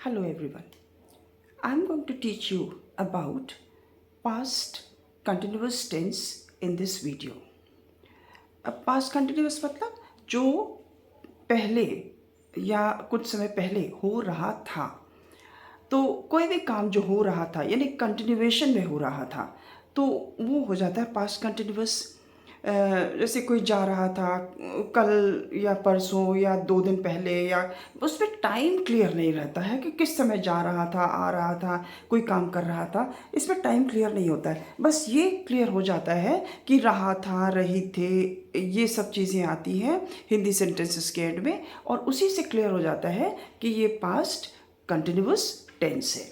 Hello everyone. I'm going to teach you about past continuous tense in this video. अब past continuous मतलब जो पहले या कुछ समय पहले हो रहा था। तो कोई भी काम जो हो रहा था यानी कंटिन्यूएशन में हो रहा था तो वो हो जाता है पास्ट कंटिन्यूअस। जैसे कोई जा रहा था कल या परसों या 2 दिन पहले, या उसमें टाइम क्लियर नहीं रहता है कि किस समय जा रहा था, आ रहा था, कोई काम कर रहा था। इसमें टाइम क्लियर नहीं होता है, बस ये क्लियर हो जाता है कि रहा था, रही थे, ये सब चीज़ें आती हैं हिंदी सेंटेंसेस के एंड में, और उसी से क्लियर हो जाता है कि ये पास्ट कंटिन्यूअस टेंस है।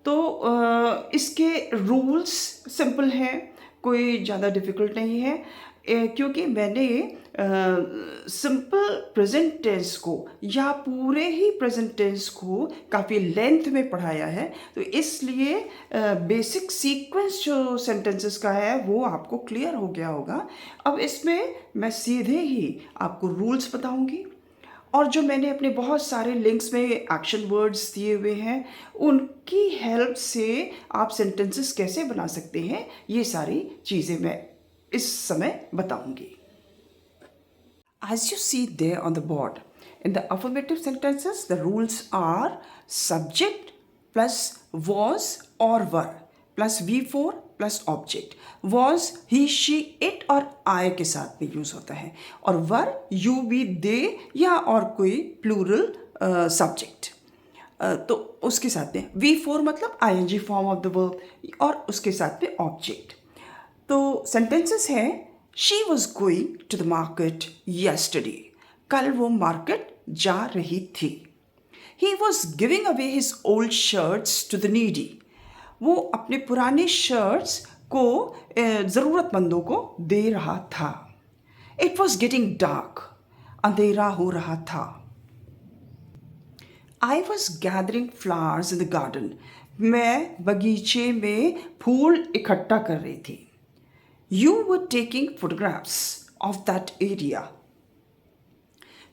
तो इसके रूल्स सिंपल हैं, कोई ज़्यादा डिफ़िकल्ट नहीं है। क्योंकि मैंने सिंपल प्रेजेंट टेंस को या पूरे ही प्रेजेंट टेंस को काफ़ी लेंथ में पढ़ाया है, तो इसलिए बेसिक सीक्वेंस जो सेंटेंसेस का है वो आपको क्लियर हो गया होगा। अब इसमें मैं सीधे ही आपको रूल्स बताऊंगी, और जो मैंने अपने बहुत सारे लिंक्स में एक्शन वर्ड्स दिए हुए हैं उनकी हेल्प से आप सेंटेंसेस कैसे बना सकते हैं, ये सारी चीज़ें मैं इस समय बताऊंगी। As you see there on the board, in the affirmative sentences, the rules are subject plus was or were plus V4 plus object. Was he she it और आई के साथ में यूज होता है, और वर यू वी दे या और कोई प्लूरल सब्जेक्ट तो उसके साथ में V4 मतलब ING form of the verb, और उसके साथ में ऑब्जेक्ट। तो सेंटेंसेस है she was going to the market yesterday, कल वो मार्केट जा रही थी। He was giving away his old shirts to the needy, वो अपने पुराने शर्ट्स को ज़रूरतमंदों को दे रहा था। इट वॉज गेटिंग डार्क, अंधेरा हो रहा था। I was gathering flowers in the garden, मैं बगीचे में फूल इकट्ठा कर रही थी। You were taking photographs of that area,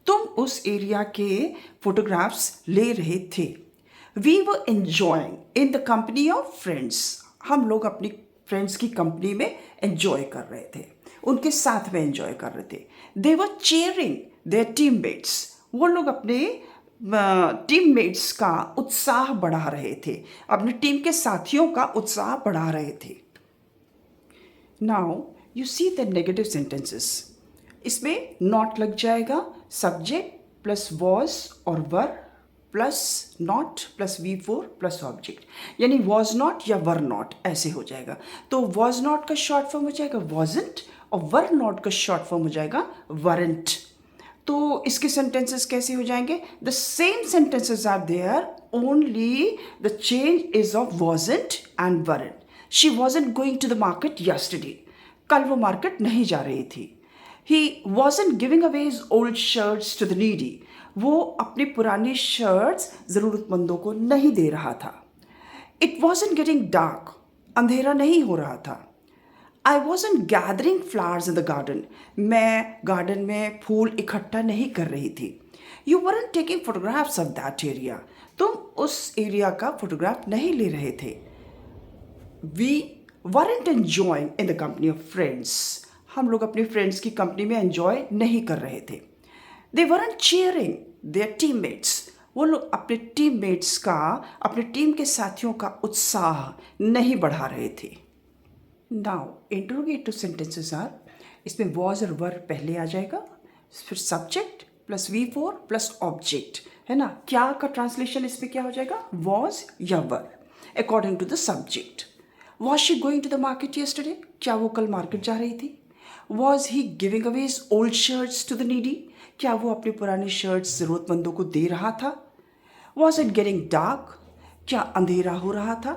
तुम उस एरिया के फोटोग्राफ्स ले रहे थे। We were enjoying in the company of friends, हम लोग अपनी फ्रेंड्स की कंपनी में एन्जॉय कर रहे थे, उनके साथ में एन्जॉय कर रहे थे। दे वर चीयरिंग देयर टीममेट्स, वो लोग अपने टीममेट्स का उत्साह बढ़ा रहे थे, अपनी टीम के साथियों का उत्साह बढ़ा रहे थे। Now you see the negative sentences, इसमें नॉट लग जाएगा, सब्जेक्ट प्लस वॉज और were plus not plus V4 plus object, यानी वॉज नॉट या वर नॉट ऐसे हो जाएगा। तो वॉज नॉट का शॉर्ट फॉर्म हो जाएगा वॉजंट, और वर नॉट का शॉर्ट फॉर्म हो जाएगा वरंट। तो इसके सेंटेंसेस कैसे हो जाएंगे? The same sentences are there, only the change is of wasn't and weren't. She wasn't going to the market yesterday, कल वो मार्केट नहीं जा रही थी। He wasn't giving away his old shirts to the needy, वो अपने पुराने shirts ज़रूरतमंदों को नहीं दे रहा था। इट वॉजंट गेटिंग डार्क, अंधेरा नहीं हो रहा था। I wasn't gathering flowers in the garden, मैं गार्डन में फूल इकट्ठा नहीं कर रही थी। You weren't taking photographs of that area, तुम उस एरिया का फोटोग्राफ नहीं ले रहे थे। We weren't enjoying in the company of friends, हम लोग अपने फ्रेंड्स की कंपनी में एन्जॉय नहीं कर रहे थे। They weren't cheering their teammates, वो लोग अपने टीममेट्स का, अपने टीम के साथियों का उत्साह नहीं बढ़ा रहे थे। नाउ इंट्रोगेटिव सेंटेंसेस आर, इसमें वॉज और वर पहले आ जाएगा, फिर subject plus V4 plus object, है ना। क्या का ट्रांसलेशन इसमें क्या हो जाएगा? वॉज या were according to the subject. Was she going to the market yesterday, क्या वो कल मार्केट जा रही थी। Was he giving away his old shirts to the needy, क्या वो अपने पुराने शर्ट्स ज़रूरतमंदों को दे रहा था। वॉज इट गेटिंग डार्क, क्या अंधेरा हो रहा था।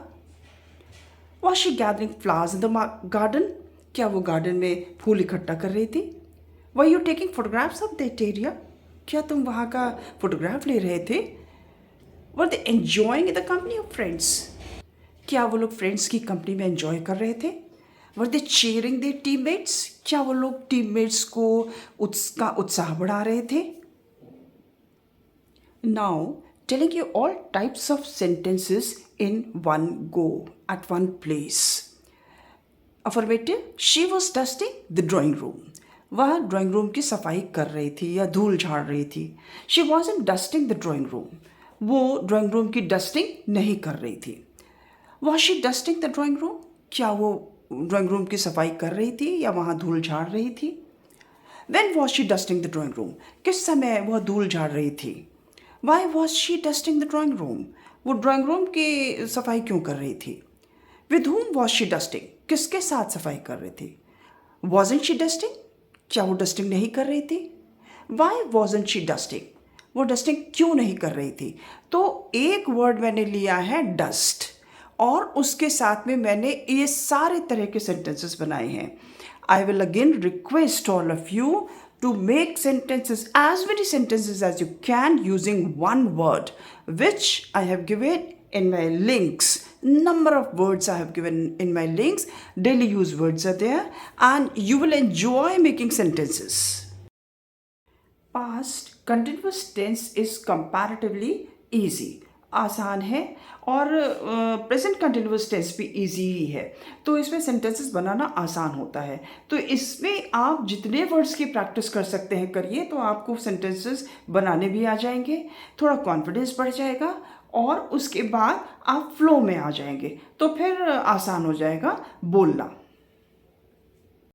Was she gathering flowers in the garden, क्या वो गार्डन में फूल इकट्ठा कर रही थी। Were you taking photographs of that area, क्या तुम वहाँ का फोटोग्राफ ले रहे थे। Were they enjoying in the company of friends, क्या वो लोग फ्रेंड्स की कंपनी में एन्जॉय कर रहे थे। Were they cheering their teammates, क्या वो लोग टीममेट्स का उत्साह बढ़ा रहे थे। Now telling you all types of sentences in one go, at one place. Affirmative, she was dusting the drawing room. वह ड्राइंग रूम की सफाई कर रही थी या धूल झाड़ रही थी. She wasn't dusting the drawing room. वो ड्राइंग रूम की डस्टिंग नहीं कर रही थी. Was she dusting the drawing room? क्या वो ड्राइंग रूम की सफाई कर रही थी या वहाँ धूल झाड़ रही थी? When was she dusting the drawing room? किस समय वह धूल झाड़ रही थी? Why was she dusting the drawing room? वो ड्राइंग रूम की सफाई क्यों कर रही थी? With whom was she dusting? किसके साथ सफाई कर रही थी? Wasn't she dusting? क्या वो डस्टिंग नहीं कर रही थी? Why wasn't she dusting? वो डस्टिंग क्यों नहीं कर रही थी? तो एक वर्ड मैंने लिया है डस्ट, और उसके साथ में मैंने ये सारे तरह के सेंटेंसेस बनाए हैं. I will again request all of you to make sentences, as many sentences as you can, using one word, which I have given in my links. Number of words I have given in my links. Daily use words are there, and you will enjoy making sentences. Past continuous tense is comparatively easy. आसान है, और present continuous tense भी easy ही है. तो इसमें sentences बनाना आसान होता है. तो इसमें आप जितने वर्ड्स की प्रैक्टिस कर सकते हैं करिए, तो आपको सेंटेंसेस बनाने भी आ जाएंगे, थोड़ा कॉन्फिडेंस बढ़ जाएगा, और उसके बाद आप फ्लो में आ जाएंगे, तो फिर आसान हो जाएगा बोलना.